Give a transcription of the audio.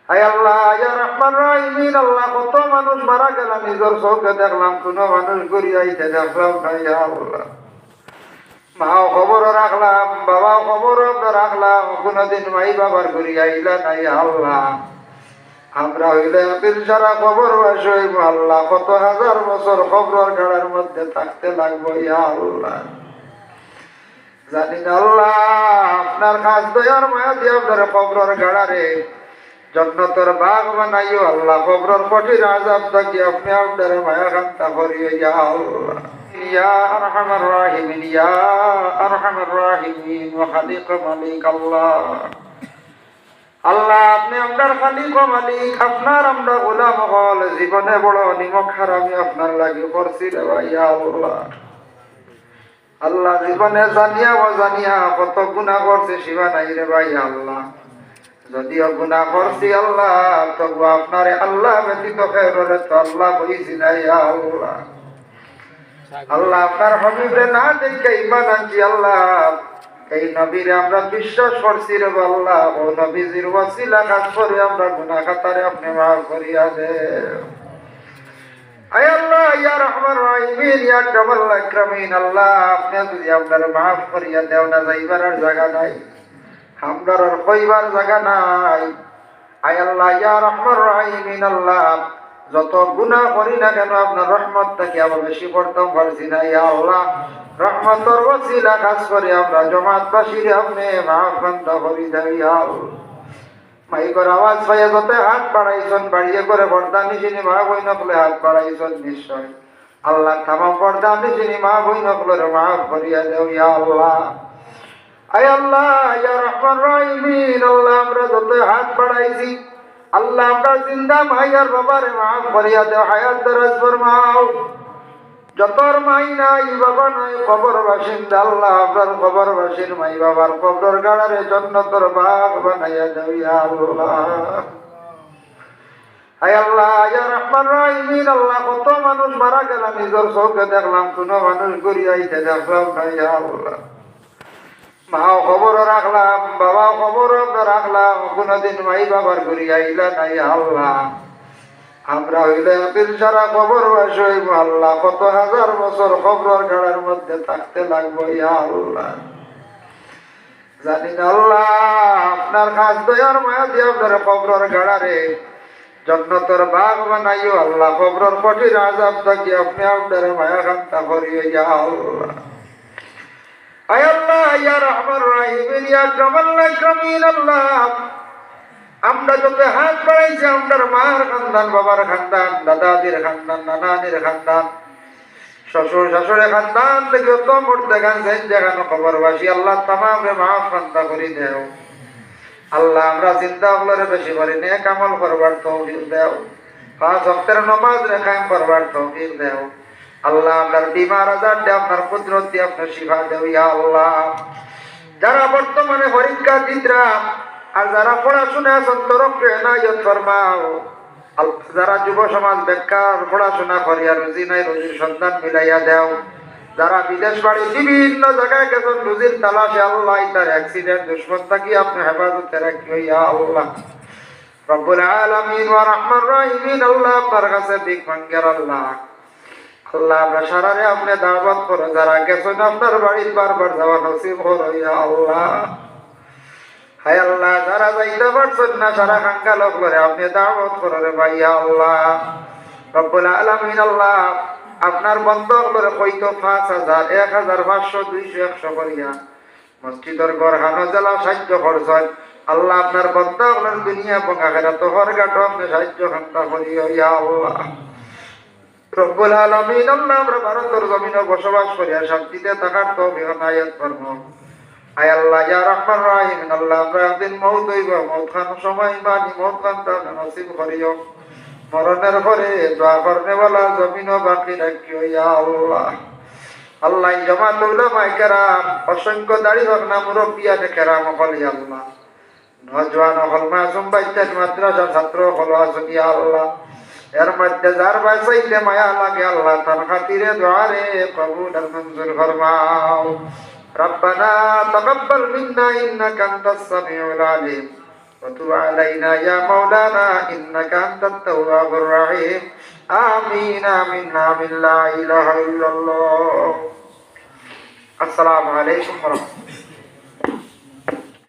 আয় আল্লাহ ইয়া রহমান রাহিমিন আল্লাহ, কত মানুষ মারা গেল নিজের চোখে দেখলাম, কোনো মানুষ ঘুরিয়াইতে দেখলাম না। ইয়া আল্লাহ, মাও খবর রাখলাম, বাবাও খবর রাখলাম, কোনদিন মাই বাবার ঘুরিয়াইলা না। ইয়া আল্লাহ, আমরা হইলে পীর সারা খবর হইব আল্লাহ, কত হাজার বছর খবরের গাড়ার মধ্যে থাকতে লাগবো। ইয়া আল্লাহ, জানি না আল্লাহ, আপনার খাস দয়ার মায়া দিয়ে আপনার খবরের গাড়ারে জন্নতর বাগ বানাইও আল্লাহ, খবরের কঠিন আযাব থাকি আপনি আপনার মায়া কান্তা করিও। ইয়া আল্লাহ ইয়া আরহামার রাহিমিন ইয়া আরহামার রাহিমিন ওয়া খালিক মালিক আল্লাহ। আল্লাহ, আপনি আপনার খালিক ও মালিক, আপনার আমরা গোলাম হল, জীবনে বড় নিমক হারামি আপনার লাগি করছি রে ভাই। ইয়া আল্লাহ, আল্লাহ জীবনে জানিয়া অজানিয়া কত গুনাহ করছে সীমা নাই রে ভাই। আল্লাহ, যদিও গুনাহ করছি আল্লাহ, তবু আপনারে আল্লাহ ব্যতীত খেয়রে তো আল্লাহ বইছি না। ইয়া আল্লাহ, আল্লাহ আপনার হাবিবে না দেখে ঈমান আনছি আল্লাহ, এই নবীরে আমরা বিশ্বাস করছি রে আল্লাহ, ও নবীজির ওসিলা কাজ করে আমরা গুনাহ খাতারে আপনি মাফ করিয়া দেন। আয় আল্লাহ ইয়া রহমান রাহিমিন ইয়া আকরামাল আকরামিন আল্লাহ, আপনি যদি আপনার মাফ করিয়া দেও না, যাইবার আর জায়গা নাই, আমরার আর কইবার জায়গা নাই। আয় আল্লাহ ইয়া রহমান রাহিমিন আল্লাহ, যত গুনাহ করি না কেন আপনার রহমত থেকে আবার বেশি পড়তে পারছি না। ইয়া আল্লাহ, রহমতের ওসিলা কাজ করে আমরা জমাতবাসীরে আপনি মাফ বান্দা করি দেন। ইয়া আল্লাহ, মাইকর আওয়াজ পাইয়া যত হাত বাড়াইছেন, বাড়িয়ে করে পর্দা নিশিনি মা বই নকলে হাত বাড়াইছেন নিশ্চয় আল্লাহ তামাম পর্দা নিশিনি মা বই নকলের মাফ করিয়া দেও। ইয়া আল্লাহ, আয় আল্লাহ ইয়া রহমান রাহিমিন আল্লাহ, আমরা যত হাত বাড়াইছি আল্লাহ, আমরা জিন্দা মাইয়ার বাবারে মাফ করিয়া দেও, হায়াত দরাজ ফরমাও। যতর মাই নাই বাবা নাই কবর বাসিন্দা আল্লাহ, আপনার কবর বাসির মাই বাবার কবর গাড়ারে জন্নতর বাগ বানাইয়া দেও। ইয়া আল্লাহ, আয় আল্লাহ ইয়া রহমান রাহিমিন আল্লাহ, কত মানুষ মারা গেল নিজের চোখে দেখলাম, কোনো মানুষ ঘুরিয়াইতে দেখলাম না। ইয়া আল্লাহ, মাও খবর রাখলাম, বাবাও খবর রাখলাম, কোনদিন মাই বাবার ঘুরিয়াইলা না। ইয়া আল্লাহ, আমরা হইলে পীর সারা খবর হইব আল্লাহ, কত হাজার বছর খবরের গাড়ার মধ্যে থাকতে লাগবো। ইয়া আল্লাহ, জানি না আল্লাহ, আপনার খাস দয়ার মায়া দিয়ে আপনার খবরের গাড়ারে জন্নতর বাগ বানাইও আল্লাহ, খবরের কঠিন আযাব থাকি আপনি আপনার মায়া কান্তা করিও। ইয়া আল্লাহ, আয় আল্লাহ ইয়া রহমান রাহিমিন ইয়া আকরামাল আকরামিন আল্লাহ, আমরা যত হাত বাড়াইছি আপনার মার খানদান, বাবার খানদান, দাদাদের খানদান, নানাদের খানদান, শ্বশুর শাশুড়ের খানদান থেকে তো মোট দেখান যেখানে খবরবাসী আল্লাহ তামাম রে মাফ খান্তা করি দেও। আল্লাহ, আমরা চিন্তা হলরে বেশি করি নেক আমল করবার তৌফিক দেও, পাঁচ ওয়াক্তের নামাজ রে কায়েম করবার তৌফিক দেও। আল্লাহ, আপনার বিমার আজার দে আপনার কুদরত দিয়ে আপনার শিফা দেও। ইয়া আল্লাহ, যারা বর্তমানে পরীক্ষা দিতরা আর যারা পড়াশোনা সন্তরকে এনায়ত ফরমাও, যারা যুব সমাজ বেকার পড়াশোনা করি আর রুজি নাই, রুজির সন্ধান মিলাইয়া দেও। যারা বিদেশ বাড়ি বিভিন্ন জায়গায় গেছেন রুজির তালাশে আল্লাহ, তার অ্যাক্সিডেন্ট দুশ্মন থাকি আপনি হেফাজতে রাখিও। ইয়া আল্লাহ, রব্বুল আলামিন ওয়া রহমান রাহিমিন আল্লাহ, আপনার কাছে ভিক মাঙ্গের আল্লাহ। আল্লাহ, আমরা সারারে আপনি দাওয়াত করো, যারা গেছেন আপনার বাড়ির বারবার যাওয়া নসিব করো। ইয়া আল্লাহ, হায় আল্লাহ, যারা যাইতে পারছেন না সারা খাঙ্কা লোক করে আপনি দাওয়াত করো রে ভাই। ইয়া আল্লাহ, রব্বুল আলামিন আল্লাহ, আপনার বন্ধক করে কইতো 5,000 1,000 500 200 100 করিয়া মসজিদের ঘর হানো জেলা সাহায্য করছেন আল্লাহ, আপনার বন্ধক দুনিয়া এবং আখিরাত হরগাটো আপনি সাহায্য খান্তা করিও। ইয়া আল্লাহ, রব্বুল আলামিন আল্লাহ, আমরা ভারতের জমিনে বসবাস করিয়া শান্তিতে থাকার তৌফিক এনায়েত ফরমাও। আয় আল্লাহ ইয়া রহমান রাহিম আল্লাহ, আমরা একদিন মউত হইব, মউত খান সময় মানি মউত খান তার নসিব করিও। মরণের পরে দোয়া করনে वाला জমিনও বাকি রাখিও। ইয়া আল্লাহ, আল্লাহ জামাত উলামায়ে কেরাম, অসংখ্য দাড়ি রাখনা মুরব্বিয়ানে কেরাম হল। ইয়া আল্লাহ, নওজওয়ান হল, মাসুম বাচ্চা মাদ্রাসা ছাত্র হল আছেন। ইয়া আল্লাহ, এর মধ্যে যার বাঁচাইতে মায়া লাগে আল্লাহ, তার খাতিরে দোয়া রে কবুল আর মঞ্জুর ফরমাও। ربنا تقبل منا إنك أنت السميع العليم وتب علينا يا مولانا إنك أنت التواب الرحيم آمين آمين آمين لا إله إلا الله السلام عليكم ورحمة الله